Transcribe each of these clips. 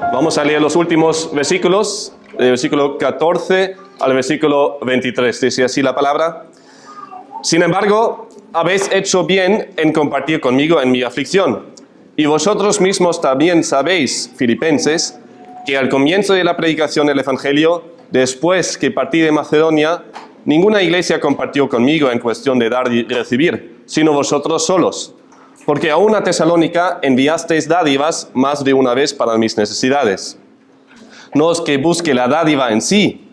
Vamos a leer los últimos versículos, del versículo 14 al versículo 23. Dice así la palabra: Sin embargo, habéis hecho bien en compartir conmigo en mi aflicción. Y vosotros mismos también sabéis, filipenses, que al comienzo de la predicación del Evangelio, después que partí de Macedonia, ninguna iglesia compartió conmigo en cuestión de dar y recibir, sino vosotros solos. Porque aún a Tesalónica enviasteis dádivas más de una vez para mis necesidades. No es que busque la dádiva en sí,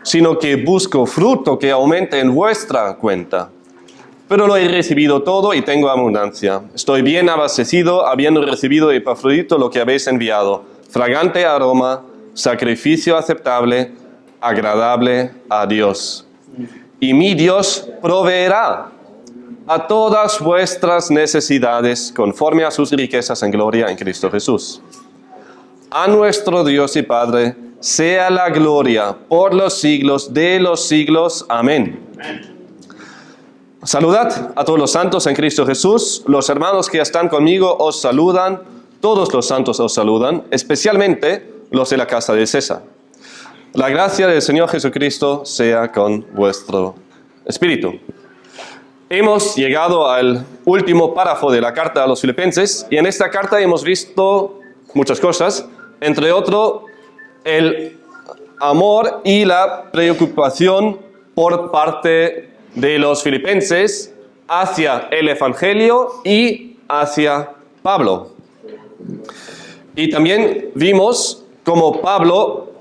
sino que busco fruto que aumente en vuestra cuenta. Pero lo he recibido todo y tengo abundancia. Estoy bien abastecido, habiendo recibido de Epafrodito lo que habéis enviado, fragante aroma, sacrificio aceptable, agradable a Dios. Y mi Dios proveerá a todas vuestras necesidades conforme a sus riquezas en gloria en Cristo Jesús. A nuestro Dios y Padre sea la gloria por los siglos de los siglos. Amén. Saludad a todos los santos en Cristo Jesús. Los hermanos que están conmigo os saludan. Todos los santos os saludan, especialmente los de la casa de César. La gracia del Señor Jesucristo sea con vuestro espíritu. Hemos llegado al último párrafo de la carta a los filipenses y en esta carta hemos visto muchas cosas, entre otro el amor y la preocupación por parte de los filipenses hacia el Evangelio y hacia Pablo. Y también vimos cómo Pablo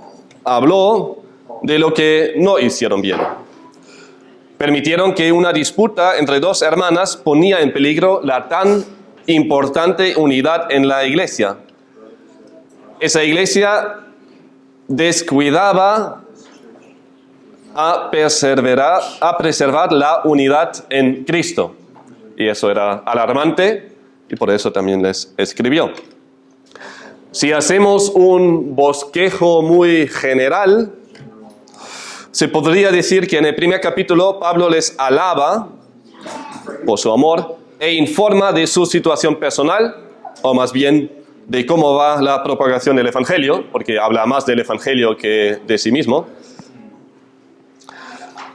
habló de lo que no hicieron bien. Permitieron que una disputa entre dos hermanas ponía en peligro la tan importante unidad en la iglesia. Esa iglesia descuidaba a preservar la unidad en Cristo. Y eso era alarmante y por eso también les escribió. Si hacemos un bosquejo muy general, se podría decir que en el primer capítulo Pablo les alaba por su amor e informa de su situación personal, o más bien de cómo va la propagación del Evangelio, porque habla más del Evangelio que de sí mismo.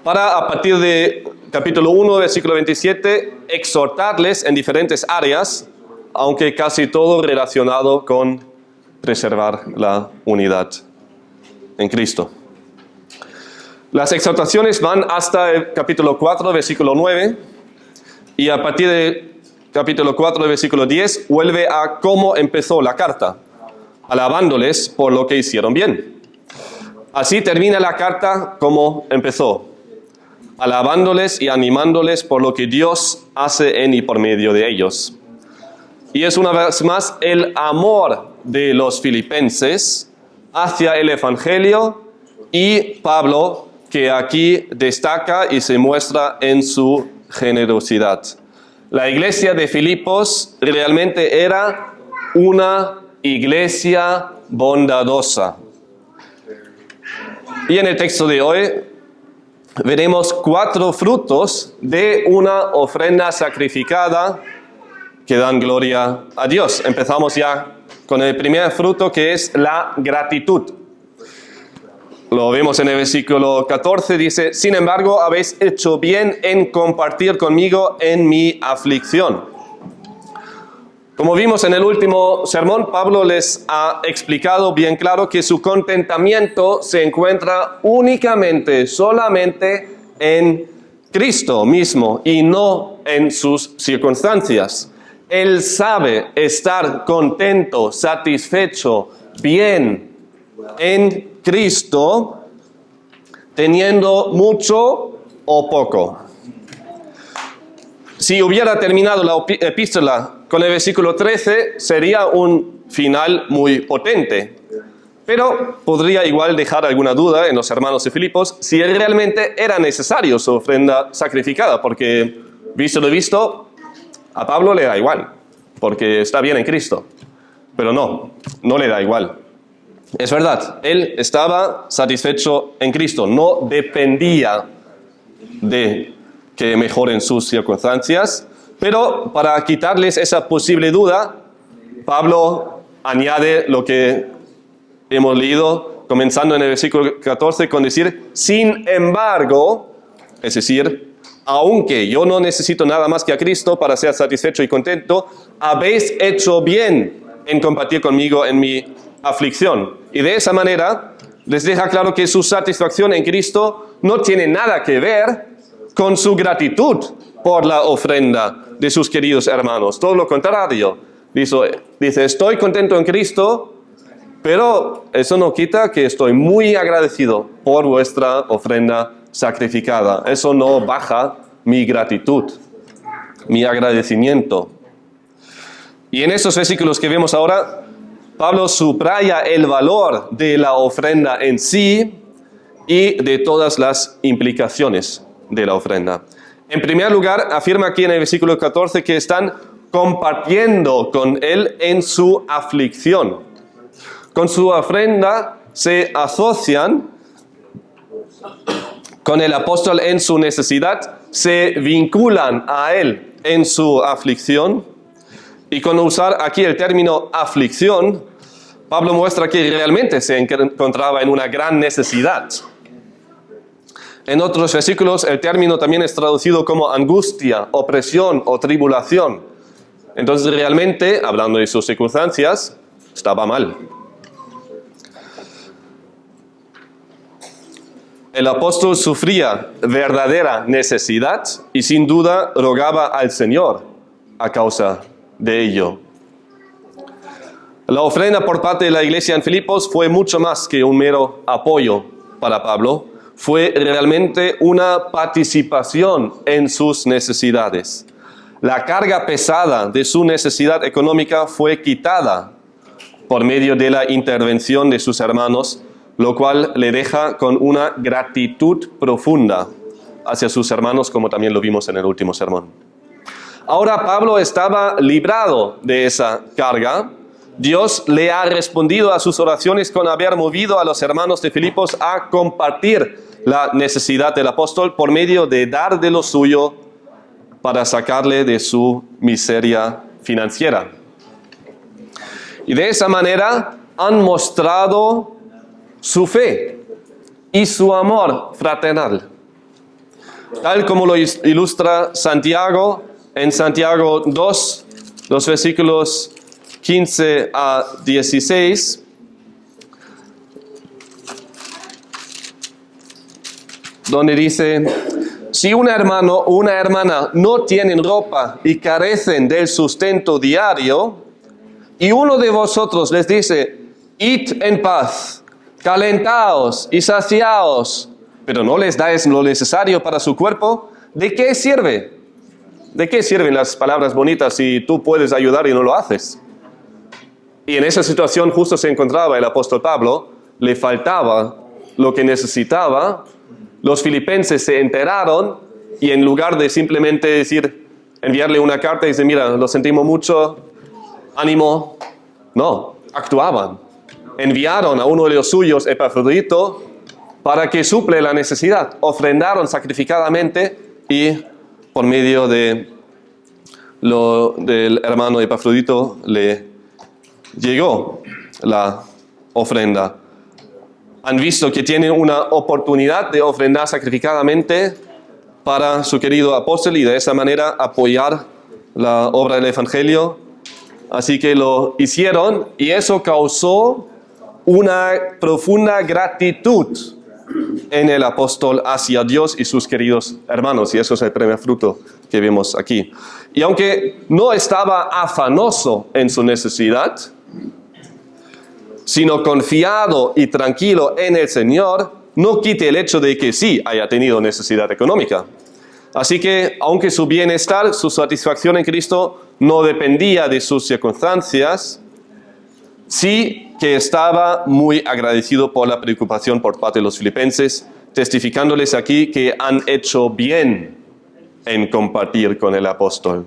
Para, a partir de capítulo 1, versículo 27, exhortarles en diferentes áreas, aunque casi todo relacionado con preservar la unidad en Cristo. Las exhortaciones van hasta el capítulo 4, versículo 9, y a partir del capítulo 4, versículo 10, vuelve a cómo empezó la carta, alabándoles por lo que hicieron bien. Así termina la carta como empezó, alabándoles y animándoles por lo que Dios hace en y por medio de ellos. Y es una vez más el amor de los filipenses hacia el Evangelio y Pablo, que aquí destaca y se muestra en su generosidad. La iglesia de Filipos realmente era una iglesia bondadosa. Y en el texto de hoy veremos 4 frutos de una ofrenda sacrificada que dan gloria a Dios. Empezamos ya con el primer fruto, que es la gratitud. Lo vemos en el versículo 14, dice: Sin embargo, habéis hecho bien en compartir conmigo en mi aflicción. Como vimos en el último sermón, Pablo les ha explicado bien claro que su contentamiento se encuentra únicamente, solamente en Cristo mismo y no en sus circunstancias. Él sabe estar contento, satisfecho, bien en Cristo, teniendo mucho o poco. Si hubiera terminado la epístola con el versículo 13, sería un final muy potente. Pero podría igual dejar alguna duda en los hermanos de Filipos si realmente era necesario su ofrenda sacrificada, porque visto lo visto, a Pablo le da igual, porque está bien en Cristo. Pero no le da igual. Es verdad, él estaba satisfecho en Cristo, no dependía de que mejoren sus circunstancias, pero para quitarles esa posible duda, Pablo añade lo que Hemos leído, comenzando en el versículo 14, con decir, sin embargo, es decir, aunque yo no necesito nada más que a Cristo para ser satisfecho y contento, habéis hecho bien en compartir conmigo en mi aflicción. Y de esa manera les deja claro que su satisfacción en Cristo no tiene nada que ver con su gratitud por la ofrenda de sus queridos hermanos. Todo lo contrario. Dice, estoy contento en Cristo, pero eso no quita que estoy muy agradecido por vuestra ofrenda sacrificada. Eso no baja mi gratitud, mi agradecimiento. Y en esos versículos que vemos ahora, Pablo subraya el valor de la ofrenda en sí y de todas las implicaciones de la ofrenda. En primer lugar, afirma aquí en el versículo 14 que están compartiendo con él en su aflicción. Con su ofrenda se asocian con el apóstol en su necesidad, se vinculan a él en su aflicción. Y con usar aquí el término aflicción, Pablo muestra que realmente se encontraba en una gran necesidad. En otros versículos el término también es traducido como angustia, opresión o tribulación. Entonces realmente, hablando de sus circunstancias, estaba mal. El apóstol sufría verdadera necesidad y sin duda rogaba al Señor a causa de ello. La ofrenda por parte de la iglesia en Filipos fue mucho más que un mero apoyo para Pablo. Fue realmente una participación en sus necesidades. La carga pesada de su necesidad económica fue quitada por medio de la intervención de sus hermanos, lo cual le deja con una gratitud profunda hacia sus hermanos, como también lo vimos en el último sermón. Ahora Pablo estaba librado de esa carga. Dios le ha respondido a sus oraciones con haber movido a los hermanos de Filipos a compartir la necesidad del apóstol por medio de dar de lo suyo para sacarle de su miseria financiera. Y de esa manera han mostrado su fe y su amor fraternal. Tal como lo ilustra Santiago en Santiago 2, los versículos 15 a 16, donde dice, si un hermano o una hermana no tienen ropa y carecen del sustento diario, y uno de vosotros les dice, id en paz, calentaos y saciaos, pero no les dais lo necesario para su cuerpo, ¿de qué sirve? ¿De qué sirven las palabras bonitas si tú puedes ayudar y no lo haces? Y en esa situación justo se encontraba el apóstol Pablo, le faltaba lo que necesitaba. Los filipenses se enteraron y en lugar de simplemente decir, enviarle una carta y decir, mira, lo sentimos mucho, ánimo, no, actuaban. Enviaron a uno de los suyos, Epafrodito, para que suple la necesidad. Ofrendaron sacrificadamente y por medio del hermano Epafrodito le llegó la ofrenda. Han visto que tienen una oportunidad de ofrendar sacrificadamente para su querido apóstol y de esa manera apoyar la obra del Evangelio. Así que lo hicieron y eso causó una profunda gratitud en el apóstol hacia Dios y sus queridos hermanos. Y eso es el primer fruto que vemos aquí. Y aunque no estaba afanoso en su necesidad, sino confiado y tranquilo en el Señor, no quite el hecho de que sí haya tenido necesidad económica. Así que, aunque su bienestar, su satisfacción en Cristo no dependía de sus circunstancias, sí que estaba muy agradecido por la preocupación por parte de los filipenses, testificándoles aquí que han hecho bien en compartir con el apóstol.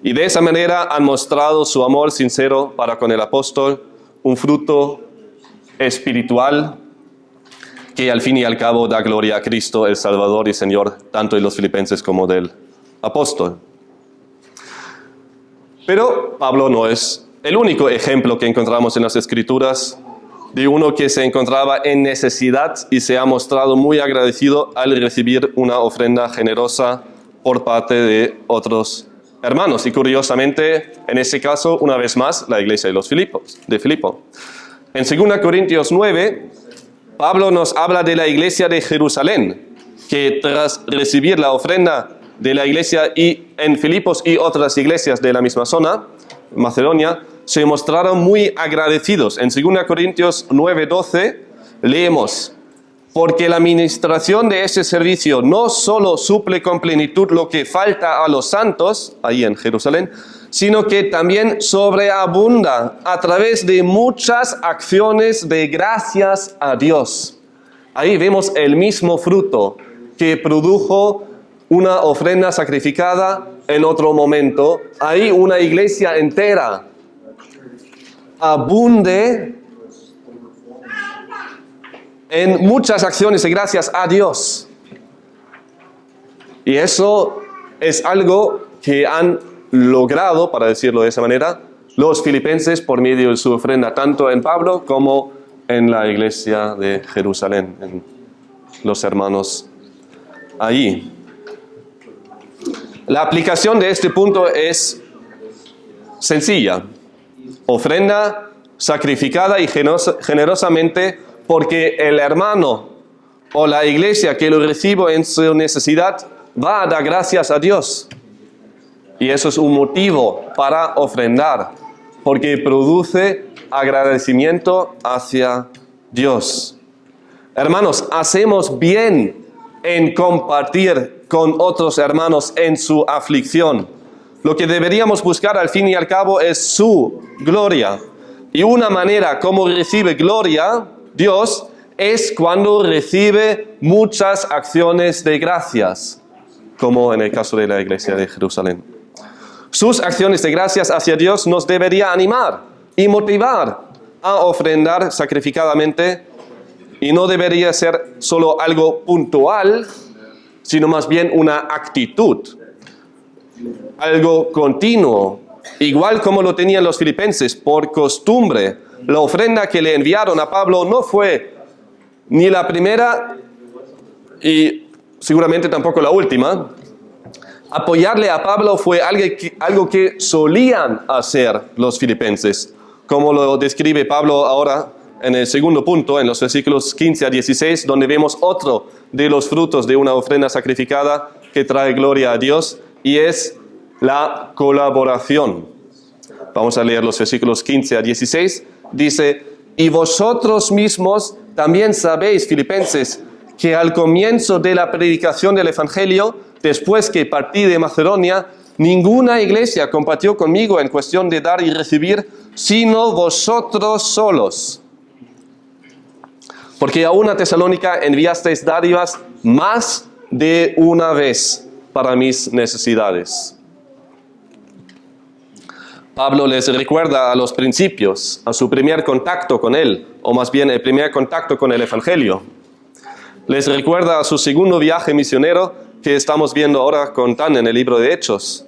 Y de esa manera han mostrado su amor sincero para con el apóstol, un fruto espiritual que al fin y al cabo da gloria a Cristo, el Salvador y Señor, tanto de los filipenses como del apóstol. Pero Pablo no es el único ejemplo que encontramos en las Escrituras de uno que se encontraba en necesidad y se ha mostrado muy agradecido al recibir una ofrenda generosa por parte de otros hermanos. Y curiosamente, en ese caso, una vez más, la iglesia de Filipo. En 2 Corintios 9, Pablo nos habla de la iglesia de Jerusalén, que tras recibir la ofrenda de la iglesia en Filipos y otras iglesias de la misma zona, Macedonia, se mostraron muy agradecidos. En 2 Corintios 9:12 leemos: porque la administración de ese servicio no solo suple con plenitud lo que falta a los santos, ahí en Jerusalén, sino que también sobreabunda a través de muchas acciones de gracias a Dios. Ahí vemos el mismo fruto que produjo una ofrenda sacrificada en otro momento. Ahí una iglesia entera abunde en muchas acciones de gracias a Dios. Y eso es algo que han logrado, para decirlo de esa manera, los filipenses por medio de su ofrenda, tanto en Pablo como en la iglesia de Jerusalén, en los hermanos allí. La aplicación de este punto es sencilla. Ofrenda sacrificada y generosamente porque el hermano o la iglesia que lo recibe en su necesidad va a dar gracias a Dios. Y eso es un motivo para ofrendar, porque produce agradecimiento hacia Dios. Hermanos, hacemos bien en compartir con otros hermanos en su aflicción. Lo que deberíamos buscar al fin y al cabo es su gloria. Y una manera como recibe gloria Dios es cuando recibe muchas acciones de gracias, como en el caso de la iglesia de Jerusalén. Sus acciones de gracias hacia Dios nos debería animar y motivar a ofrendar sacrificadamente, y no debería ser solo algo puntual, sino más bien una actitud, algo continuo, igual como lo tenían los filipenses por costumbre. La ofrenda que le enviaron a Pablo no fue ni la primera y seguramente tampoco la última. Apoyarle a Pablo fue algo que solían hacer los filipenses, como lo describe Pablo ahora en el segundo punto, en los versículos 15 a 16, donde vemos otro de los frutos de una ofrenda sacrificada que trae gloria a Dios, y es la colaboración. Vamos a leer los versículos 15 a 16. Dice: y vosotros mismos también sabéis, filipenses, que al comienzo de la predicación del Evangelio, después que partí de Macedonia, ninguna iglesia compartió conmigo en cuestión de dar y recibir, sino vosotros solos. Porque a una Tesalónica enviasteis dádivas más de una vez para mis necesidades. Pablo les recuerda a los principios, a su primer contacto con él, o más bien el primer contacto con el Evangelio. Les recuerda a su segundo viaje misionero que estamos viendo ahora con Tan en el libro de Hechos.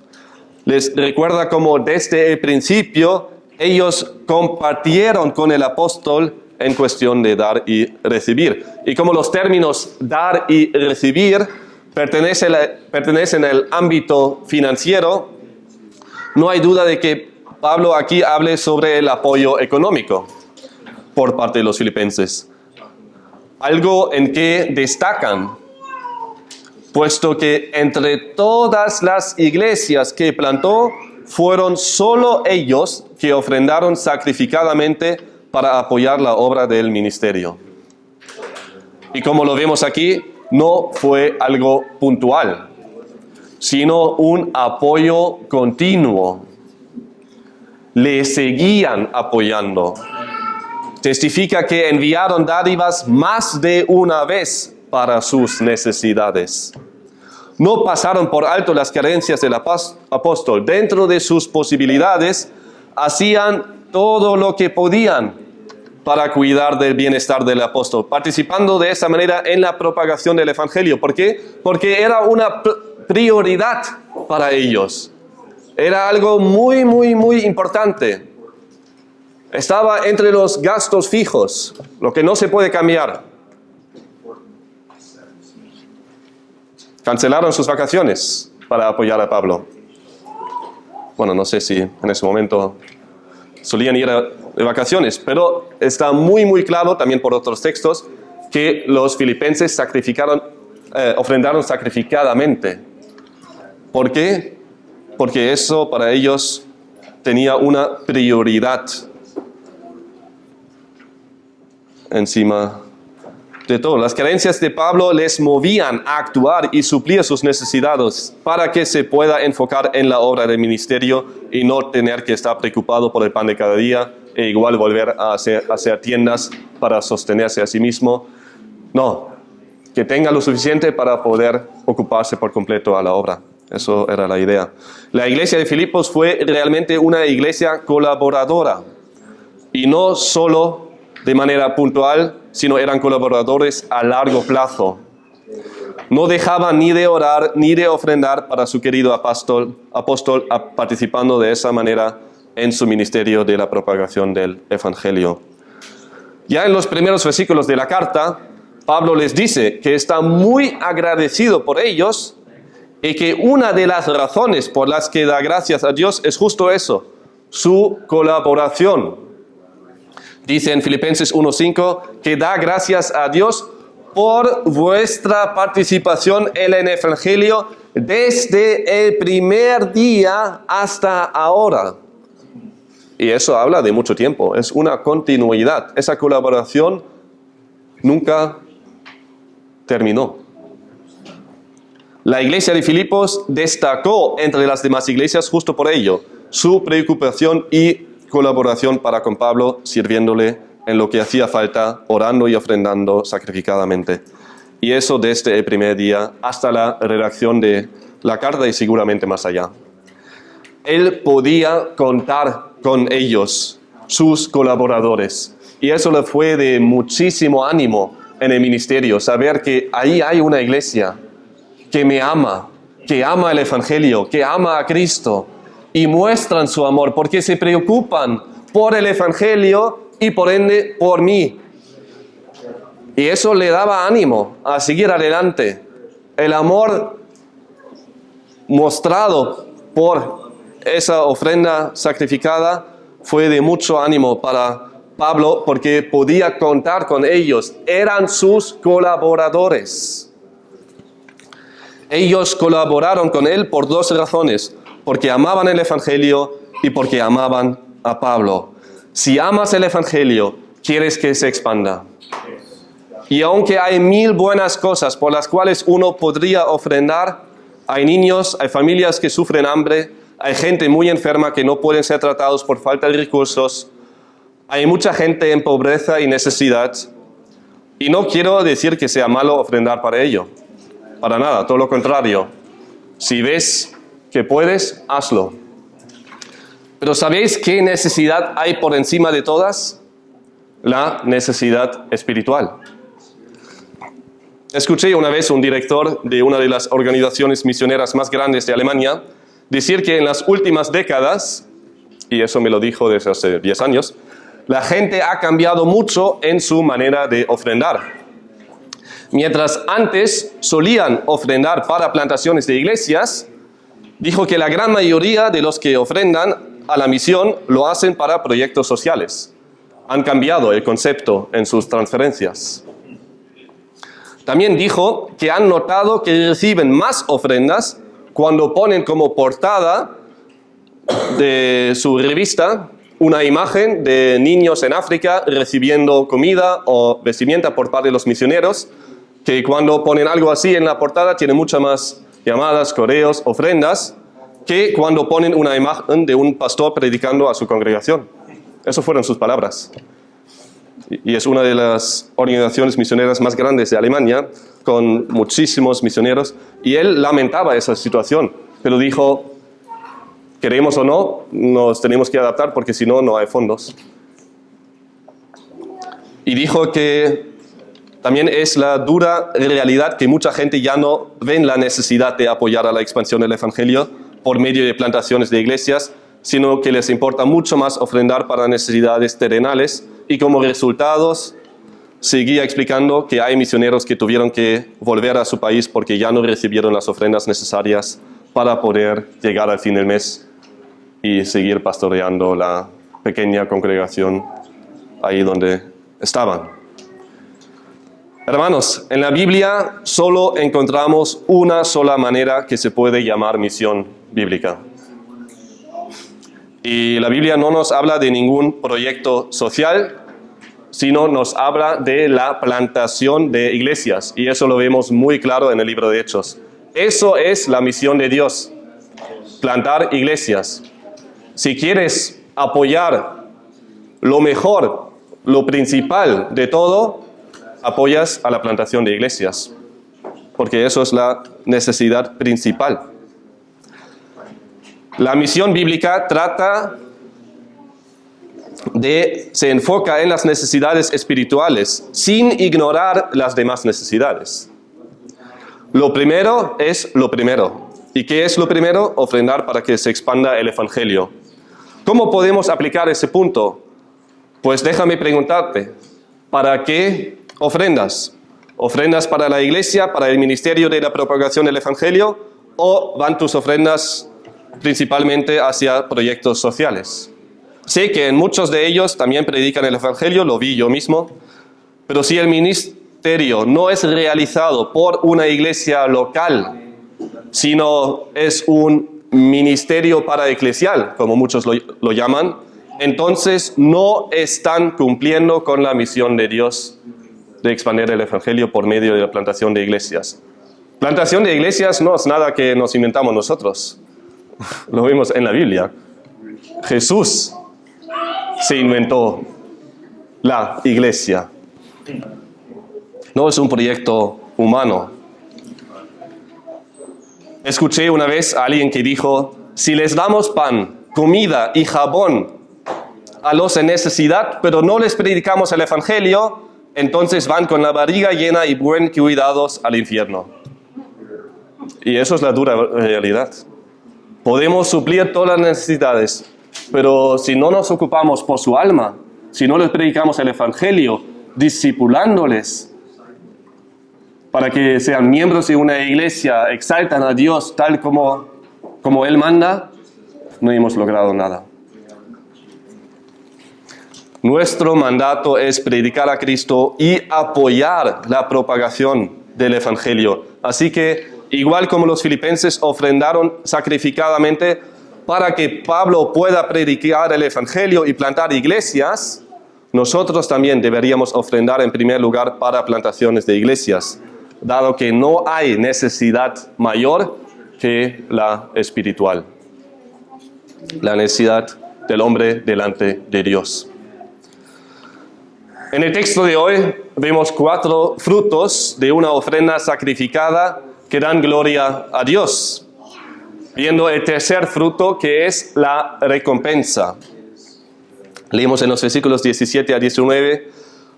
Les recuerda cómo desde el principio ellos compartieron con el apóstol en cuestión de dar y recibir. Y como los términos dar y recibir pertenecen al ámbito financiero, no hay duda de que Pablo aquí hable sobre el apoyo económico por parte de los filipenses. Algo en que destacan, puesto que entre todas las iglesias que plantó, fueron solo ellos que ofrendaron sacrificadamente para apoyar la obra del ministerio. Y como lo vemos aquí, no fue algo puntual, sino un apoyo continuo. Le seguían apoyando. Testifica que enviaron dádivas más de una vez para sus necesidades. No pasaron por alto las carencias del apóstol. Dentro de sus posibilidades, hacían todo lo que podían para cuidar del bienestar del apóstol, participando de esa manera en la propagación del Evangelio. ¿Por qué? Porque era una prioridad para ellos. Era algo muy, muy, muy importante. Estaba entre los gastos fijos, lo que no se puede cambiar. Cancelaron sus vacaciones para apoyar a Pablo. Bueno, no sé si en ese momento solían ir de vacaciones, pero está muy claro también por otros textos que los filipenses ofrendaron sacrificadamente. ¿Por qué? Porque eso para ellos tenía una prioridad encima de todo. Las creencias de Pablo les movían a actuar y suplir sus necesidades para que se pueda enfocar en la obra del ministerio y no tener que estar preocupado por el pan de cada día e igual volver a hacer tiendas para sostenerse a sí mismo. No, que tenga lo suficiente para poder ocuparse por completo a la obra. Eso era la idea. La iglesia de Filipos fue realmente una iglesia colaboradora y no solo de manera puntual, sino eran colaboradores a largo plazo. No dejaban ni de orar ni de ofrendar para su querido apóstol, participando de esa manera en su ministerio de la propagación del Evangelio. Ya en los primeros versículos de la carta, Pablo les dice que está muy agradecido por ellos y que una de las razones por las que da gracias a Dios es justo eso, su colaboración. Dice en Filipenses 1:5 que da gracias a Dios por vuestra participación en el Evangelio desde el primer día hasta ahora. Y eso habla de mucho tiempo, es una continuidad. Esa colaboración nunca terminó. La iglesia de Filipos destacó entre las demás iglesias justo por ello, su preocupación y colaboración para con Pablo, sirviéndole en lo que hacía falta, orando y ofrendando sacrificadamente. Y eso desde el primer día hasta la redacción de la carta y seguramente más allá. Él podía contar con ellos, sus colaboradores. Y eso le fue de muchísimo ánimo en el ministerio, saber que ahí hay una iglesia que me ama, que ama el Evangelio, que ama a Cristo y muestran su amor porque se preocupan por el Evangelio y por ende por mí. Y eso le daba ánimo a seguir adelante. El amor mostrado por esa ofrenda sacrificada fue de mucho ánimo para Pablo porque podía contar con ellos. Eran sus colaboradores. Ellos colaboraron con él por dos razones, porque amaban el Evangelio y porque amaban a Pablo. Si amas el Evangelio, quieres que se expanda. Y aunque hay 1000 buenas cosas por las cuales uno podría ofrendar, hay niños, hay familias que sufren hambre, hay gente muy enferma que no pueden ser tratados por falta de recursos, hay mucha gente en pobreza y necesidad, y no quiero decir que sea malo ofrendar para ello. Para nada, todo lo contrario. Si ves que puedes, hazlo. Pero ¿sabéis qué necesidad hay por encima de todas? La necesidad espiritual. Escuché una vez un director de una de las organizaciones misioneras más grandes de Alemania decir que en las últimas décadas, y eso me lo dijo desde hace 10 años, la gente ha cambiado mucho en su manera de ofrendar. Mientras antes solían ofrendar para plantaciones de iglesias, dijo que la gran mayoría de los que ofrendan a la misión lo hacen para proyectos sociales. Han cambiado el concepto en sus transferencias. También dijo que han notado que reciben más ofrendas cuando ponen como portada de su revista una imagen de niños en África recibiendo comida o vestimenta por parte de los misioneros, que cuando ponen algo así en la portada tiene muchas más llamadas, correos, ofrendas, que cuando ponen una imagen de un pastor predicando a su congregación. Esas fueron sus palabras. Y es una de las organizaciones misioneras más grandes de Alemania, con muchísimos misioneros, y él lamentaba esa situación, pero dijo, queremos o no, nos tenemos que adaptar porque si no, no hay fondos. Y dijo que también es la dura realidad que mucha gente ya no ven la necesidad de apoyar a la expansión del Evangelio por medio de plantaciones de iglesias, sino que les importa mucho más ofrendar para necesidades terrenales, y como resultados seguía explicando que hay misioneros que tuvieron que volver a su país porque ya no recibieron las ofrendas necesarias para poder llegar al fin del mes y seguir pastoreando la pequeña congregación ahí donde estaban. Hermanos, en la Biblia solo encontramos una sola manera que se puede llamar misión bíblica. Y la Biblia no nos habla de ningún proyecto social, sino nos habla de la plantación de iglesias. Y eso lo vemos muy claro en el libro de Hechos. Eso es la misión de Dios, plantar iglesias. Si quieres apoyar lo mejor, lo principal de todo, apoyas a la plantación de iglesias, porque eso es la necesidad principal. La misión bíblica se enfoca en las necesidades espirituales, sin ignorar las demás necesidades. Lo primero es lo primero. ¿Y qué es lo primero? Ofrendar para que se expanda el Evangelio. ¿Cómo podemos aplicar ese punto? Pues déjame preguntarte, ¿para qué ofrendas? ¿Ofrendas para la iglesia, para el ministerio de la propagación del Evangelio? ¿O van tus ofrendas principalmente hacia proyectos sociales? Sé que en muchos de ellos también predican el Evangelio, lo vi yo mismo, pero si el ministerio no es realizado por una iglesia local, sino es un ministerio paraeclesial, como muchos lo llaman, entonces no están cumpliendo con la misión de Dios de expandir el Evangelio por medio de la plantación de iglesias. Plantación de iglesias no es nada que nos inventamos nosotros. Lo vemos en la Biblia. Jesús se inventó la iglesia. No es un proyecto humano. Escuché una vez a alguien que dijo, si les damos pan, comida y jabón a los en necesidad, pero no les predicamos el Evangelio, entonces van con la barriga llena y buen cuidados al infierno. Y eso es la dura realidad. Podemos suplir todas las necesidades, pero si no nos ocupamos por su alma, si no les predicamos el Evangelio, discipulándoles para que sean miembros de una iglesia, exaltan a Dios tal como Él manda, no hemos logrado nada. Nuestro mandato es predicar a Cristo y apoyar la propagación del Evangelio. Así que, igual como los filipenses ofrendaron sacrificadamente para que Pablo pueda predicar el Evangelio y plantar iglesias, nosotros también deberíamos ofrendar en primer lugar para plantaciones de iglesias, dado que no hay necesidad mayor que la espiritual, la necesidad del hombre delante de Dios. En el texto de hoy vemos 4 frutos de una ofrenda sacrificada que dan gloria a Dios, viendo el tercer fruto, que es la recompensa. Leemos en los versículos 17 a 19,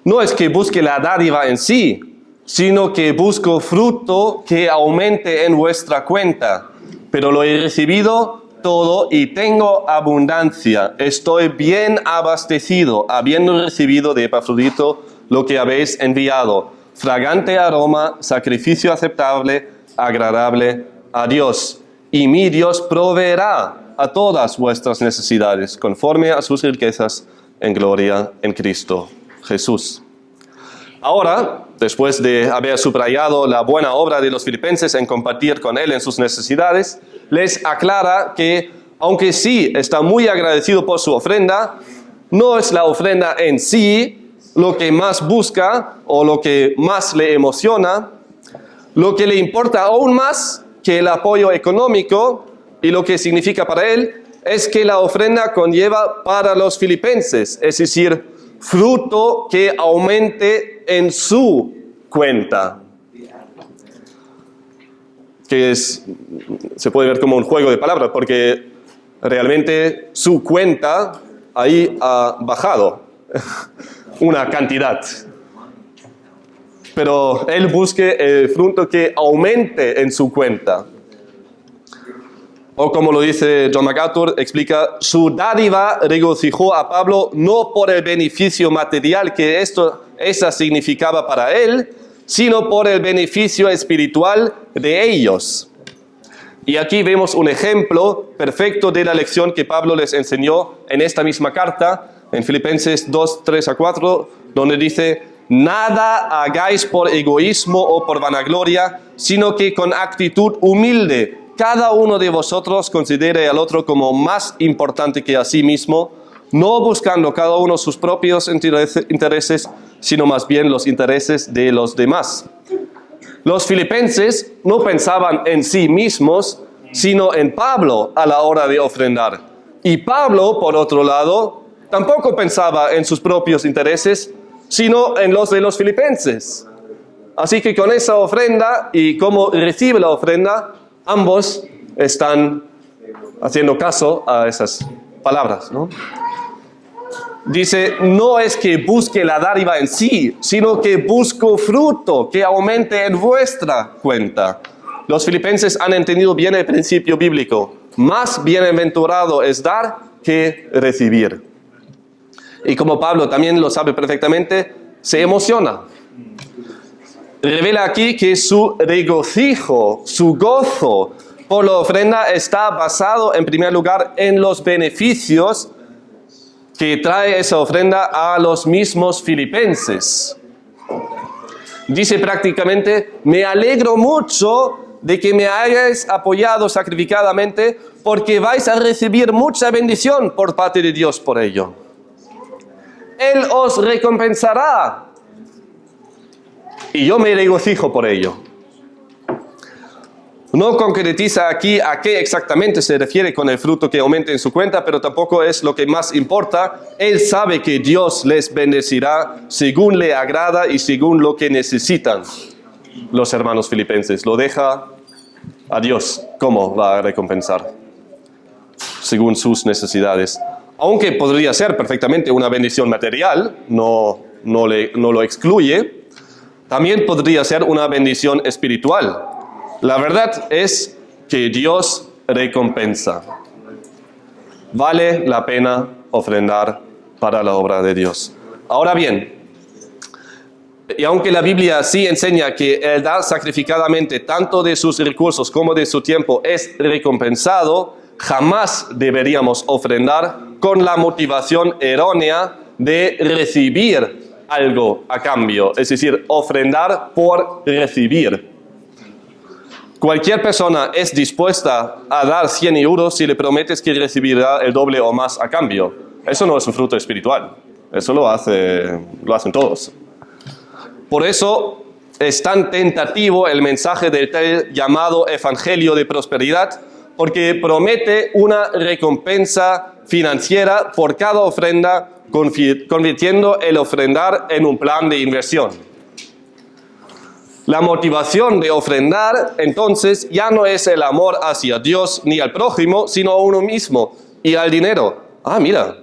no es que busque la dádiva en sí, sino que busco fruto que aumente en vuestra cuenta, pero lo he recibido todo y tengo abundancia. Estoy bien abastecido, habiendo recibido de Epafrodito lo que habéis enviado, fragante aroma, sacrificio aceptable, agradable a Dios. Y mi Dios proveerá a todas vuestras necesidades, conforme a sus riquezas en gloria en Cristo Jesús. Ahora, después de haber subrayado la buena obra de los filipenses en compartir con Él en sus necesidades, les aclara que, aunque sí está muy agradecido por su ofrenda, no es la ofrenda en sí lo que más busca o lo que más le emociona. Lo que le importa aún más que el apoyo económico y lo que significa para él es que la ofrenda conlleva para los filipenses, es decir, fruto que aumente en su cuenta. Que se puede ver como un juego de palabras, porque realmente su cuenta ahí ha bajado una cantidad. Pero él busque el fruto que aumente en su cuenta. O como lo dice John MacArthur, explica, su dádiva regocijó a Pablo no por el beneficio material que esa significaba para él, sino por el beneficio espiritual de ellos. Y aquí vemos un ejemplo perfecto de la lección que Pablo les enseñó en esta misma carta, en Filipenses 2, 3 a 4, donde dice, nada hagáis por egoísmo o por vanagloria, sino que con actitud humilde, cada uno de vosotros considere al otro como más importante que a sí mismo, no buscando cada uno sus propios intereses, sino más bien los intereses de los demás. Los filipenses no pensaban en sí mismos, sino en Pablo a la hora de ofrendar. Y Pablo, por otro lado, tampoco pensaba en sus propios intereses, sino en los de los filipenses. Así que con esa ofrenda y cómo recibe la ofrenda, ambos están haciendo caso a esas palabras, ¿no? Dice, no es que busque la dádiva en sí, sino que busco fruto que aumente en vuestra cuenta. Los filipenses han entendido bien el principio bíblico. Más bienaventurado es dar que recibir. Y como Pablo también lo sabe perfectamente, se emociona. Revela aquí que su regocijo, su gozo por la ofrenda está basado en primer lugar en los beneficios que trae esa ofrenda a los mismos filipenses. Dice prácticamente, me alegro mucho de que me hayáis apoyado sacrificadamente porque vais a recibir mucha bendición por parte de Dios por ello. Él os recompensará y yo me regocijo por ello. No concretiza aquí a qué exactamente se refiere con el fruto que aumente en su cuenta, pero tampoco es lo que más importa. Él sabe que Dios les bendecirá según le agrada y según lo que necesitan los hermanos filipenses. Lo deja a Dios. ¿Cómo va a recompensar? Según sus necesidades. Aunque podría ser perfectamente una bendición material, no lo excluye, también podría ser una bendición espiritual. La verdad es que Dios recompensa. Vale la pena ofrendar para la obra de Dios. Ahora bien, y aunque la Biblia sí enseña que el dar sacrificadamente tanto de sus recursos como de su tiempo es recompensado, jamás deberíamos ofrendar con la motivación errónea de recibir algo a cambio, es decir, ofrendar por recibir. Cualquier persona es dispuesta a dar 100 euros si le prometes que recibirá el doble o más a cambio. Eso no es un fruto espiritual. Eso lo hacen todos. Por eso es tan tentativo el mensaje del llamado Evangelio de Prosperidad, porque promete una recompensa financiera por cada ofrenda, convirtiendo el ofrendar en un plan de inversión. La motivación de ofrendar, entonces, ya no es el amor hacia Dios ni al prójimo, sino a uno mismo y al dinero. Ah, mira,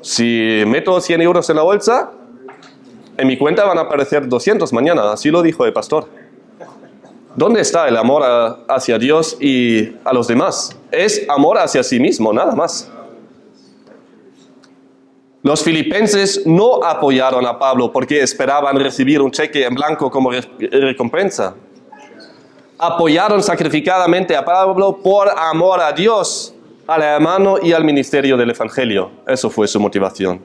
si meto 100 euros en la bolsa, en mi cuenta van a aparecer 200 mañana, así lo dijo el pastor. ¿Dónde está el amor hacia Dios y a los demás? Es amor hacia sí mismo, nada más. Los filipenses no apoyaron a Pablo porque esperaban recibir un cheque en blanco como recompensa. Apoyaron sacrificadamente a Pablo por amor a Dios, al hermano y al ministerio del Evangelio. Eso fue su motivación.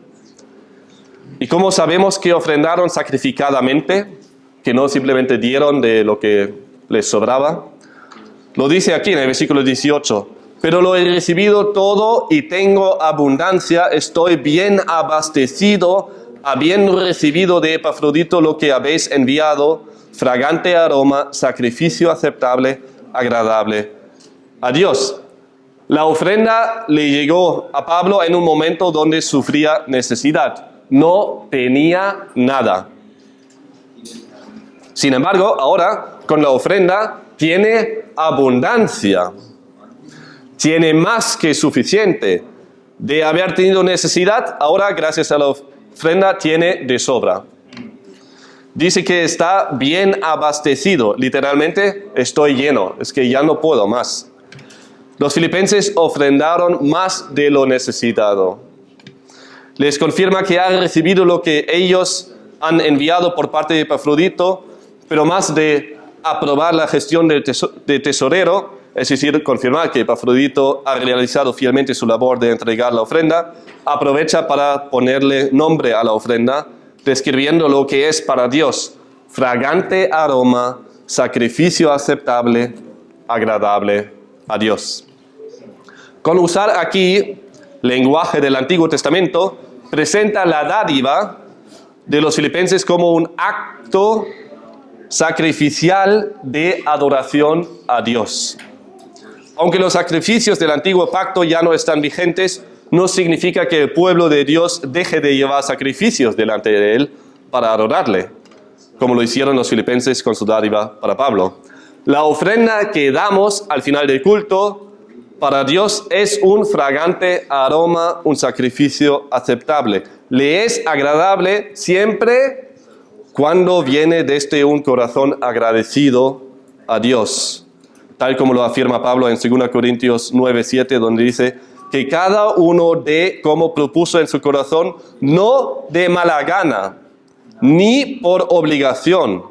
¿Y cómo sabemos que ofrendaron sacrificadamente? Que no simplemente dieron de lo que les sobraba. Lo dice aquí en el versículo 18. Pero lo he recibido todo y tengo abundancia, estoy bien abastecido, habiendo recibido de Epafrodito lo que habéis enviado, fragante aroma, sacrificio aceptable, agradable a Dios. La ofrenda le llegó a Pablo en un momento donde sufría necesidad. No tenía nada. Sin embargo, ahora con la ofrenda tiene abundancia. Tiene más que suficiente. De haber tenido necesidad, ahora gracias a la ofrenda tiene de sobra. Dice que está bien abastecido. Literalmente, estoy lleno. Es que ya no puedo más. Los filipenses ofrendaron más de lo necesitado. Les confirma que han recibido lo que ellos han enviado por parte de Epafrodito, pero más de aprobar la gestión de tesorero, es decir, confirmar que Epafrodito ha realizado fielmente su labor de entregar la ofrenda, aprovecha para ponerle nombre a la ofrenda, describiendo lo que es para Dios: fragante aroma, sacrificio aceptable, agradable a Dios. Con usar aquí lenguaje del Antiguo Testamento, presenta la dádiva de los filipenses como un acto sacrificial de adoración a Dios. Aunque los sacrificios del antiguo pacto ya no están vigentes, no significa que el pueblo de Dios deje de llevar sacrificios delante de Él para adorarle, como lo hicieron los filipenses con su dádiva para Pablo. La ofrenda que damos al final del culto para Dios es un fragante aroma, un sacrificio aceptable. Le es agradable siempre cuando viene desde un corazón agradecido a Dios, tal como lo afirma Pablo en 2 Corintios 9:7, donde dice que cada uno dé como propuso en su corazón, no de mala gana, ni por obligación,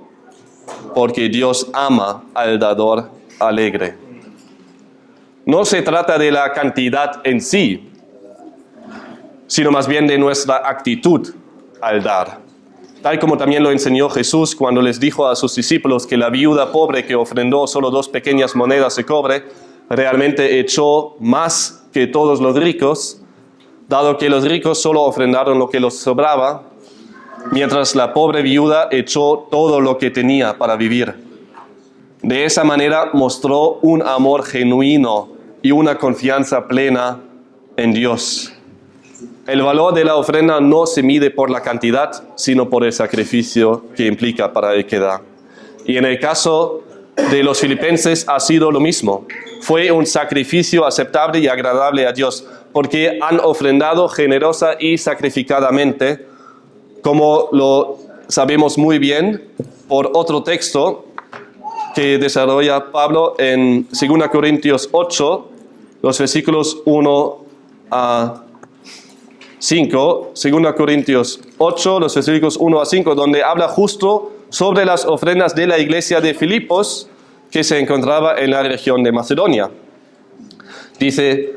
porque Dios ama al dador alegre. No se trata de la cantidad en sí, sino más bien de nuestra actitud al dar. Tal como también lo enseñó Jesús cuando les dijo a sus discípulos que la viuda pobre que ofrendó solo 2 pequeñas monedas de cobre, realmente echó más que todos los ricos, dado que los ricos solo ofrendaron lo que les sobraba, mientras la pobre viuda echó todo lo que tenía para vivir. De esa manera mostró un amor genuino y una confianza plena en Dios. El valor de la ofrenda no se mide por la cantidad, sino por el sacrificio que implica para el que da. Y en el caso de los filipenses ha sido lo mismo. Fue un sacrificio aceptable y agradable a Dios, porque han ofrendado generosa y sacrificadamente, como lo sabemos muy bien por otro texto que desarrolla Pablo en 2 Corintios 8, los versículos 1 a 5, 2 Corintios 8, los versículos 1 a 5, donde habla justo sobre las ofrendas de la iglesia de Filipos, que se encontraba en la región de Macedonia. Dice: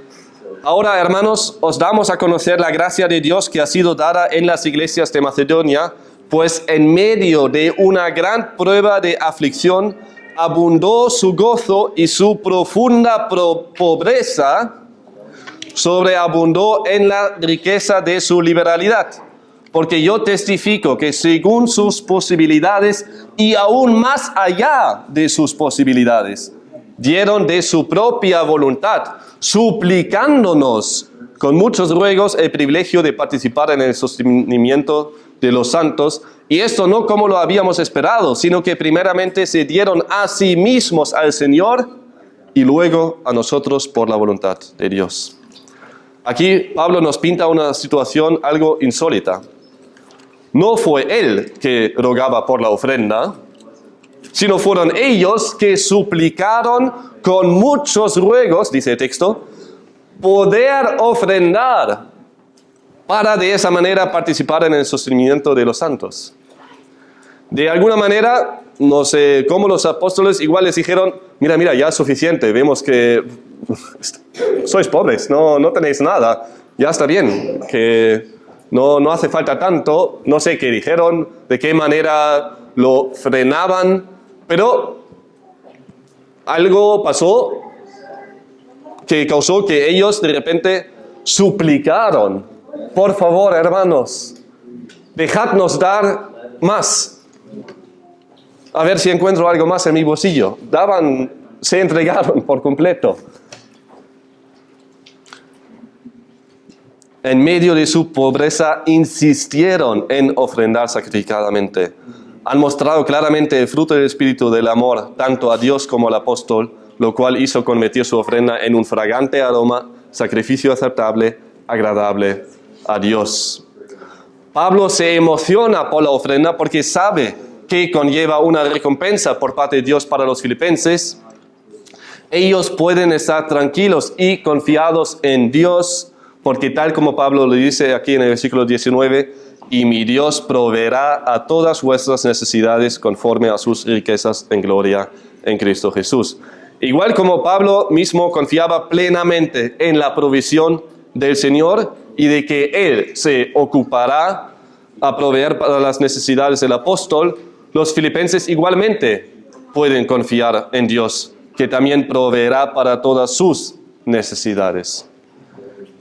ahora, hermanos, os damos a conocer la gracia de Dios que ha sido dada en las iglesias de Macedonia, pues en medio de una gran prueba de aflicción, abundó su gozo y su profunda pobreza sobreabundó en la riqueza de su liberalidad. Porque yo testifico que según sus posibilidades y aún más allá de sus posibilidades, dieron de su propia voluntad, suplicándonos con muchos ruegos el privilegio de participar en el sostenimiento de los santos, y esto no como lo habíamos esperado, sino que primeramente se dieron a sí mismos al Señor y luego a nosotros por la voluntad de Dios. Aquí Pablo nos pinta una situación algo insólita. No fue él que rogaba por la ofrenda, sino fueron ellos que suplicaron con muchos ruegos, dice el texto, poder ofrendar para de esa manera participar en el sostenimiento de los santos. De alguna manera, no sé cómo los apóstoles igual les dijeron: mira, ya es suficiente, vemos que sois pobres, no tenéis nada, ya está bien, que no hace falta tanto. No sé qué dijeron, de qué manera lo frenaban, pero algo pasó que causó que ellos de repente suplicaron: por favor, hermanos, dejadnos dar más. A ver si encuentro algo más en mi bolsillo. Se entregaron por completo. En medio de su pobreza insistieron en ofrendar sacrificadamente. Han mostrado claramente el fruto del espíritu del amor, tanto a Dios como al apóstol, lo cual hizo convertir su ofrenda en un fragante aroma, sacrificio aceptable, agradable a Dios. Pablo se emociona por la ofrenda porque sabe que conlleva una recompensa por parte de Dios para los filipenses. Ellos pueden estar tranquilos y confiados en Dios, porque tal como Pablo le dice aquí en el versículo 19, y mi Dios proveerá a todas vuestras necesidades conforme a sus riquezas en gloria en Cristo Jesús. Igual como Pablo mismo confiaba plenamente en la provisión del Señor y de que Él se ocupará a proveer para las necesidades del apóstol, los filipenses igualmente pueden confiar en Dios, que también proveerá para todas sus necesidades.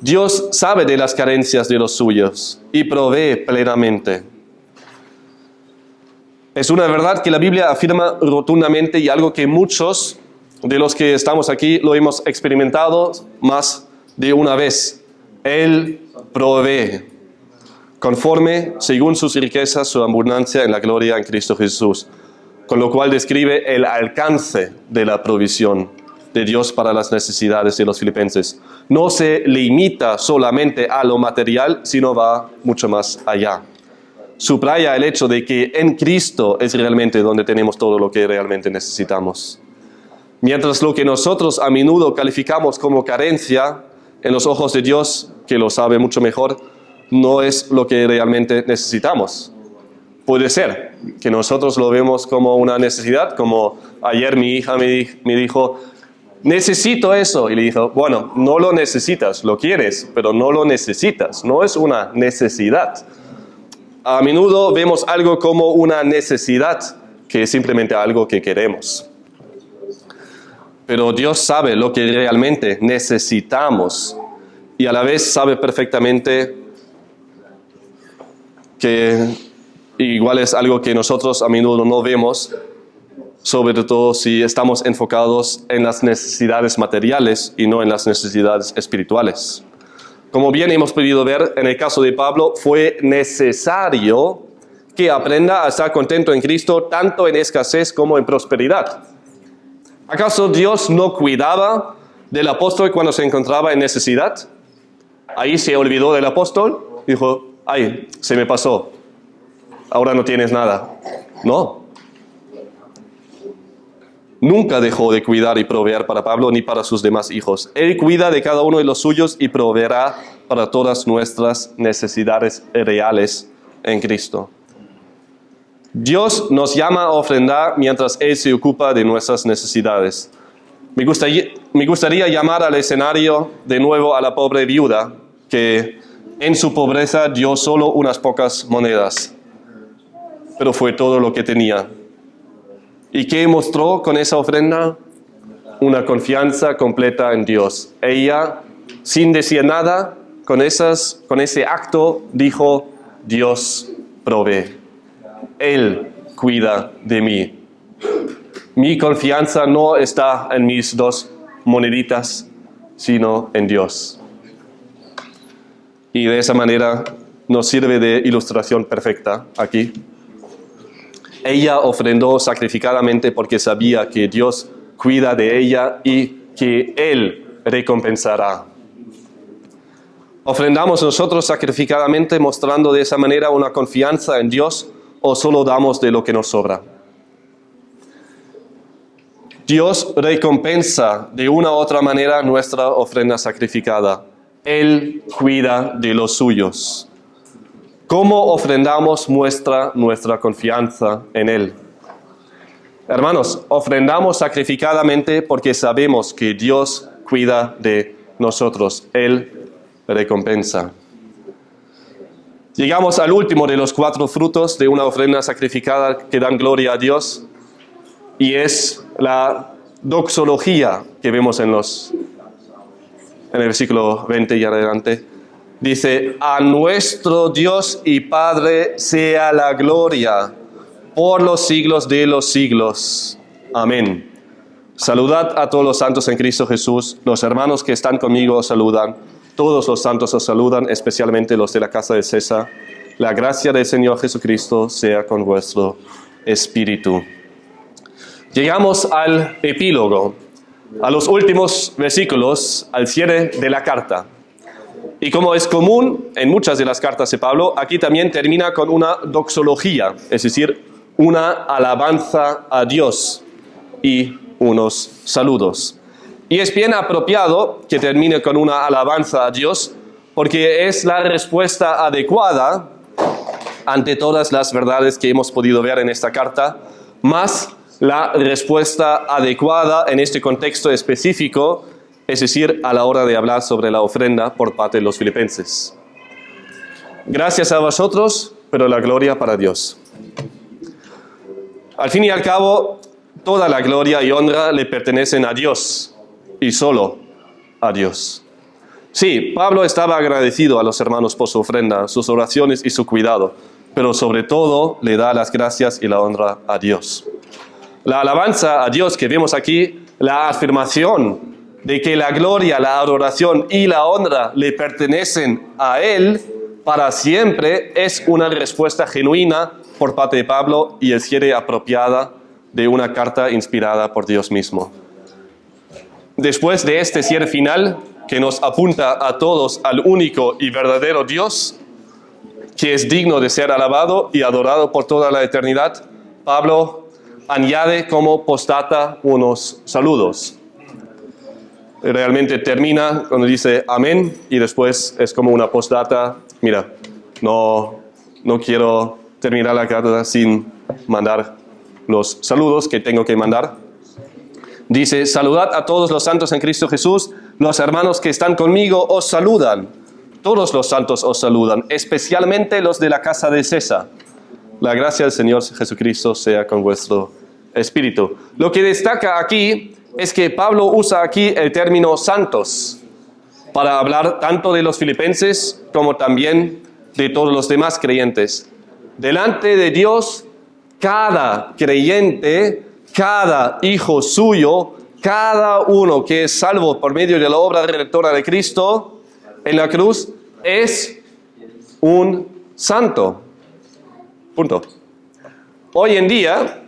Dios sabe de las carencias de los suyos y provee plenamente. Es una verdad que la Biblia afirma rotundamente y algo que muchos de los que estamos aquí lo hemos experimentado más de una vez. Él provee conforme, según sus riquezas, su abundancia en la gloria en Cristo Jesús. Con lo cual describe el alcance de la provisión de Dios para las necesidades de los filipenses. No se limita solamente a lo material, sino va mucho más allá. Subraya el hecho de que en Cristo es realmente donde tenemos todo lo que realmente necesitamos. Mientras lo que nosotros a menudo calificamos como carencia, en los ojos de Dios, que lo sabe mucho mejor, no es lo que realmente necesitamos. Puede ser que nosotros lo vemos como una necesidad, como ayer mi hija me dijo, necesito eso. Y le dijo, bueno, no lo necesitas, lo quieres, pero no lo necesitas, no es una necesidad. A menudo vemos algo como una necesidad, que es simplemente algo que queremos. Pero Dios sabe lo que realmente necesitamos y a la vez sabe perfectamente que igual es algo que nosotros a menudo no vemos, sobre todo si estamos enfocados en las necesidades materiales y no en las necesidades espirituales. Como bien hemos podido ver, en el caso de Pablo, fue necesario que aprenda a estar contento en Cristo, tanto en escasez como en prosperidad. ¿Acaso Dios no cuidaba del apóstol cuando se encontraba en necesidad? Ahí se olvidó del apóstol, dijo, ay, se me pasó, ahora no tienes nada. No. Nunca dejó de cuidar y proveer para Pablo ni para sus demás hijos. Él cuida de cada uno de los suyos y proveerá para todas nuestras necesidades reales en Cristo. Dios nos llama a ofrendar mientras Él se ocupa de nuestras necesidades. Me gustaría llamar al escenario de nuevo a la pobre viuda que en su pobreza dio solo unas pocas monedas, pero fue todo lo que tenía. ¿Y qué mostró con esa ofrenda? Una confianza completa en Dios. Ella, sin decir nada, con ese acto dijo, Dios provee. Él cuida de mí. Mi confianza no está en mis 2 moneditas, sino en Dios. Y de esa manera nos sirve de ilustración perfecta aquí. Ella ofrendó sacrificadamente porque sabía que Dios cuida de ella y que Él recompensará. ¿Ofrendamos nosotros sacrificadamente mostrando de esa manera una confianza en Dios o solo damos de lo que nos sobra? Dios recompensa de una u otra manera nuestra ofrenda sacrificada. Él cuida de los suyos. ¿Cómo ofrendamos muestra nuestra confianza en Él? Hermanos, ofrendamos sacrificadamente porque sabemos que Dios cuida de nosotros. Él recompensa. Llegamos al último de los 4 frutos de una ofrenda sacrificada que dan gloria a Dios, y es la doxología que vemos en el versículo 20 y adelante. Dice, a nuestro Dios y Padre sea la gloria por los siglos de los siglos. Amén. Saludad a todos los santos en Cristo Jesús. Los hermanos que están conmigo os saludan. Todos los santos os saludan, especialmente los de la casa de César. La gracia del Señor Jesucristo sea con vuestro espíritu. Llegamos al epílogo, a los últimos versículos, al cierre de la carta. Y como es común en muchas de las cartas de Pablo, aquí también termina con una doxología, es decir, una alabanza a Dios y unos saludos. Y es bien apropiado que termine con una alabanza a Dios, porque es la respuesta adecuada ante todas las verdades que hemos podido ver en esta carta, más la respuesta adecuada en este contexto específico, es decir, a la hora de hablar sobre la ofrenda por parte de los filipenses. Gracias a vosotros, pero la gloria para Dios. Al fin y al cabo, toda la gloria y honra le pertenecen a Dios, y solo a Dios. Sí, Pablo estaba agradecido a los hermanos por su ofrenda, sus oraciones y su cuidado, pero sobre todo le da las gracias y la honra a Dios. La alabanza a Dios que vemos aquí, la afirmación de que la gloria, la adoración y la honra le pertenecen a Él para siempre, es una respuesta genuina por parte de Pablo y el cierre apropiada de una carta inspirada por Dios mismo. Después de este cierre final, que nos apunta a todos al único y verdadero Dios, que es digno de ser alabado y adorado por toda la eternidad, Pablo añade como postdata unos saludos. Realmente termina cuando dice amén y después es como una postdata. Mira, no quiero terminar la carta sin mandar los saludos que tengo que mandar. Dice, saludad a todos los santos en Cristo Jesús, los hermanos que están conmigo os saludan. Todos los santos os saludan, especialmente los de la casa de César. La gracia del Señor Jesucristo sea con vuestro espíritu. Lo que destaca aquí es que Pablo usa aquí el término santos para hablar tanto de los filipenses como también de todos los demás creyentes. Delante de Dios, cada creyente, cada hijo suyo, cada uno que es salvo por medio de la obra redentora de Cristo en la cruz, es un santo. Punto. Hoy en día,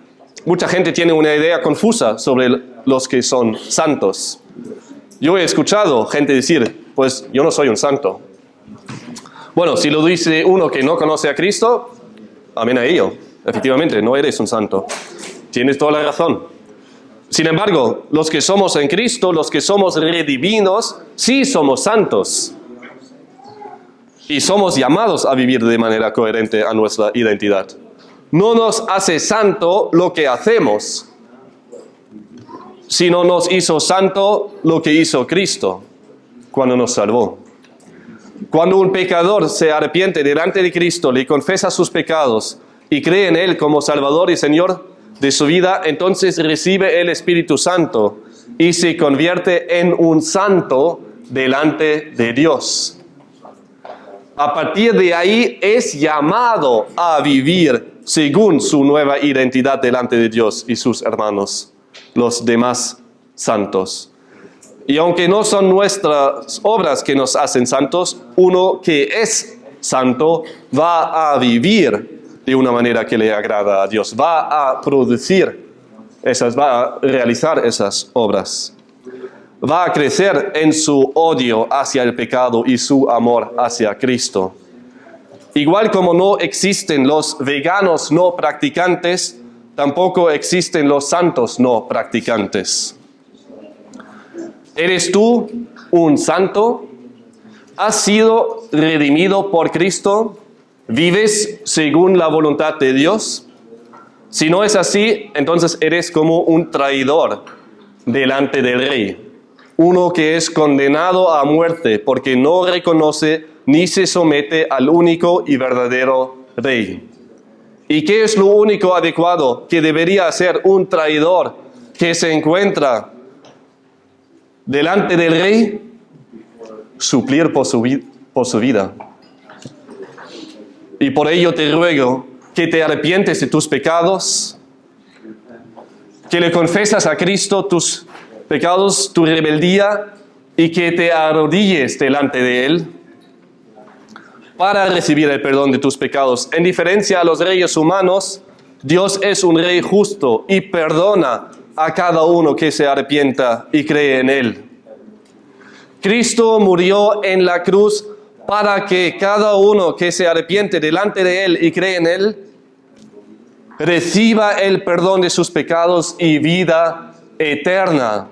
mucha gente tiene una idea confusa sobre los que son santos. Yo he escuchado gente decir, pues yo no soy un santo. Bueno, si lo dice uno que no conoce a Cristo, amén a ello. Efectivamente, no eres un santo. Tienes toda la razón. Sin embargo, los que somos en Cristo, los que somos redimidos, sí somos santos. Y somos llamados a vivir de manera coherente a nuestra identidad. No nos hace santo lo que hacemos, sino nos hizo santo lo que hizo Cristo cuando nos salvó. Cuando un pecador se arrepiente delante de Cristo, le confiesa sus pecados y cree en Él como Salvador y Señor de su vida, entonces recibe el Espíritu Santo y se convierte en un santo delante de Dios. A partir de ahí es llamado a vivir según su nueva identidad delante de Dios y sus hermanos, los demás santos. Y aunque no son nuestras obras que nos hacen santos, uno que es santo va a vivir de una manera que le agrada a Dios, va a producir va a realizar esas obras. Va a crecer en su odio hacia el pecado y su amor hacia Cristo. Igual como no existen los veganos no practicantes, tampoco existen los santos no practicantes. ¿Eres tú un santo? ¿Has sido redimido por Cristo? ¿Vives según la voluntad de Dios? Si no es así, entonces eres como un traidor delante del Rey. Uno que es condenado a muerte porque no reconoce ni se somete al único y verdadero Rey. ¿Y qué es lo único adecuado que debería hacer un traidor que se encuentra delante del Rey? Suplir por su vida. Y por ello te ruego que te arrepientes de tus pecados, que le confesas a Cristo tus pecados, tu rebeldía, y que te arrodilles delante de Él para recibir el perdón de tus pecados. En diferencia a los reyes humanos, Dios es un rey justo y perdona a cada uno que se arrepienta y cree en Él. Cristo murió en la cruz para que cada uno que se arrepiente delante de Él y cree en Él, reciba el perdón de sus pecados y vida eterna.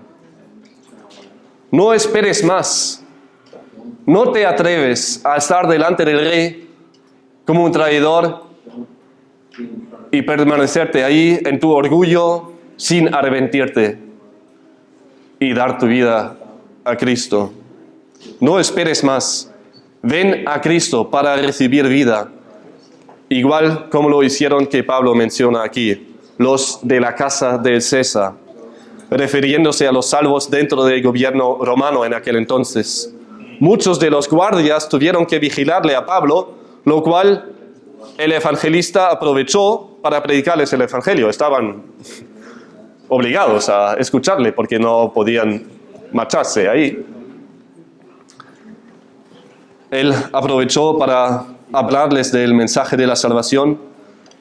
No esperes más. No te atreves a estar delante del rey como un traidor y permanecerte ahí en tu orgullo sin arrepentirte y dar tu vida a Cristo. No esperes más. Ven a Cristo para recibir vida. Igual como lo hicieron que Pablo menciona aquí, los de la casa del César, refiriéndose a los salvos dentro del gobierno romano en aquel entonces. Muchos de los guardias tuvieron que vigilarle a Pablo, lo cual el evangelista aprovechó para predicarles el evangelio. Estaban obligados a escucharle porque no podían marcharse ahí. Él aprovechó para hablarles del mensaje de la salvación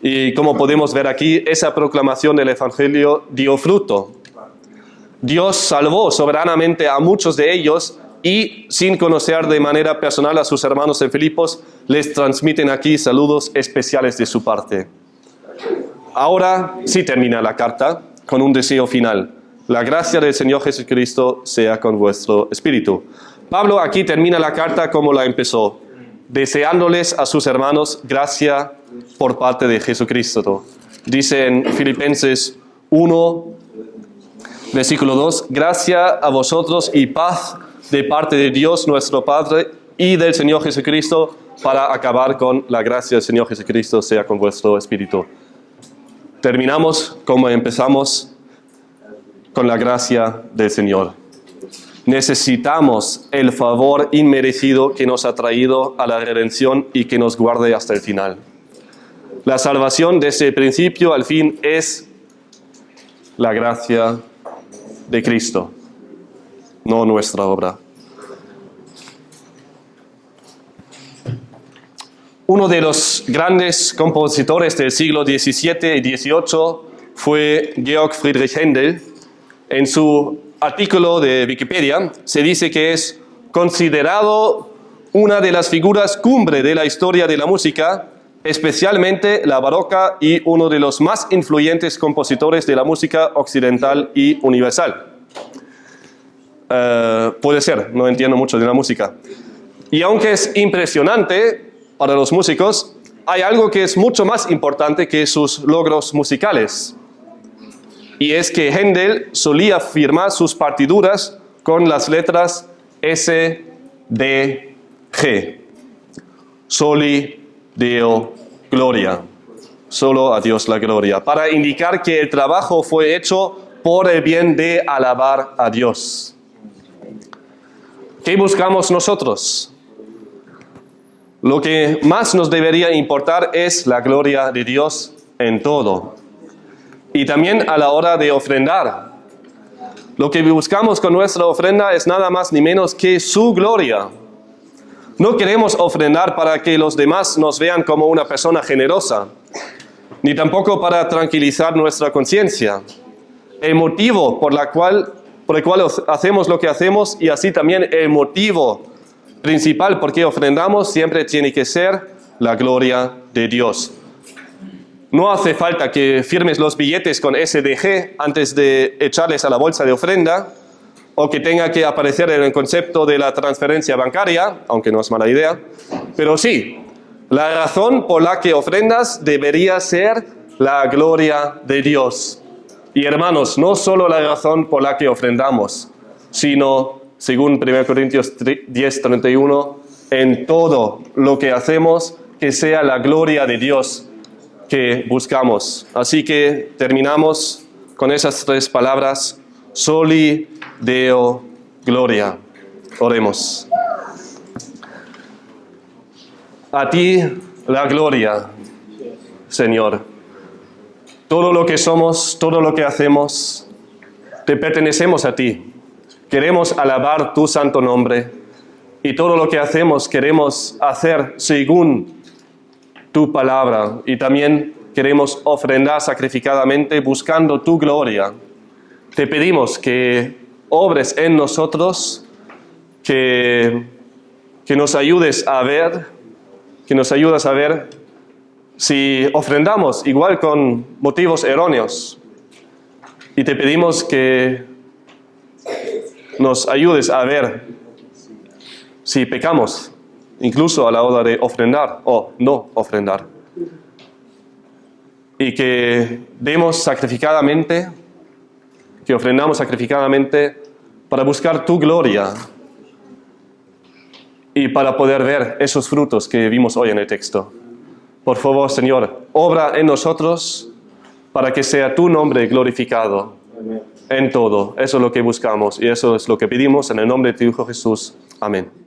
y, como podemos ver aquí, esa proclamación del evangelio dio fruto. Dios salvó soberanamente a muchos de ellos y, sin conocer de manera personal a sus hermanos en Filipos, les transmiten aquí saludos especiales de su parte. Ahora sí termina la carta con un deseo final. La gracia del Señor Jesucristo sea con vuestro espíritu. Pablo aquí termina la carta como la empezó, deseándoles a sus hermanos gracia por parte de Jesucristo. Dice en Filipenses 1, versículo 2, gracia a vosotros y paz de parte de Dios nuestro Padre y del Señor Jesucristo, para acabar con la gracia del Señor Jesucristo sea con vuestro espíritu. Terminamos como empezamos, con la gracia del Señor. Necesitamos el favor inmerecido que nos ha traído a la redención y que nos guarde hasta el final. La salvación desde el principio al fin es la gracia de Cristo, no nuestra obra. Uno de los grandes compositores del siglo XVII y XVIII fue Georg Friedrich Händel. En su artículo de Wikipedia se dice que es considerado una de las figuras cumbre de la historia de la música, especialmente la barroca, y uno de los más influyentes compositores de la música occidental y universal. Puede ser, no entiendo mucho de la música. Y aunque es impresionante para los músicos, hay algo que es mucho más importante que sus logros musicales. Y es que Händel solía firmar sus partituras con las letras S, D, G. Soli Deo Gloria. Solo a Dios la gloria. Para indicar que el trabajo fue hecho por el bien de alabar a Dios. ¿Qué buscamos nosotros? Lo que más nos debería importar es la gloria de Dios en todo. Y también a la hora de ofrendar. Lo que buscamos con nuestra ofrenda es nada más ni menos que su gloria. No queremos ofrendar para que los demás nos vean como una persona generosa, ni tampoco para tranquilizar nuestra conciencia. El motivo por el cual hacemos lo que hacemos, y así también el motivo principal por qué ofrendamos, siempre tiene que ser la gloria de Dios. No hace falta que firmes los billetes con SDG antes de echarles a la bolsa de ofrenda, o que tenga que aparecer en el concepto de la transferencia bancaria, aunque no es mala idea. Pero sí, la razón por la que ofrendas debería ser la gloria de Dios. Y hermanos, no solo la razón por la que ofrendamos, sino, según 1 Corintios 10:31, en todo lo que hacemos, que sea la gloria de Dios que buscamos. Así que terminamos con esas tres palabras: Soli Deo Gloria. Oremos. A ti la gloria, Señor. Todo lo que somos, todo lo que hacemos, te pertenecemos a ti. Queremos alabar tu santo nombre, y todo lo que hacemos queremos hacer según tu palabra, y también queremos ofrendar sacrificadamente buscando tu gloria. Te pedimos que obres en nosotros, que nos ayudes a ver, si ofrendamos igual con motivos erróneos. Y te pedimos que nos ayudes a ver si pecamos, incluso a la hora de ofrendar o no ofrendar. Y que demos sacrificadamente, que ofrendamos sacrificadamente para buscar tu gloria y para poder ver esos frutos que vimos hoy en el texto. Por favor, Señor, obra en nosotros para que sea tu nombre glorificado en todo. Eso es lo que buscamos y eso es lo que pedimos en el nombre de tu Hijo Jesús. Amén.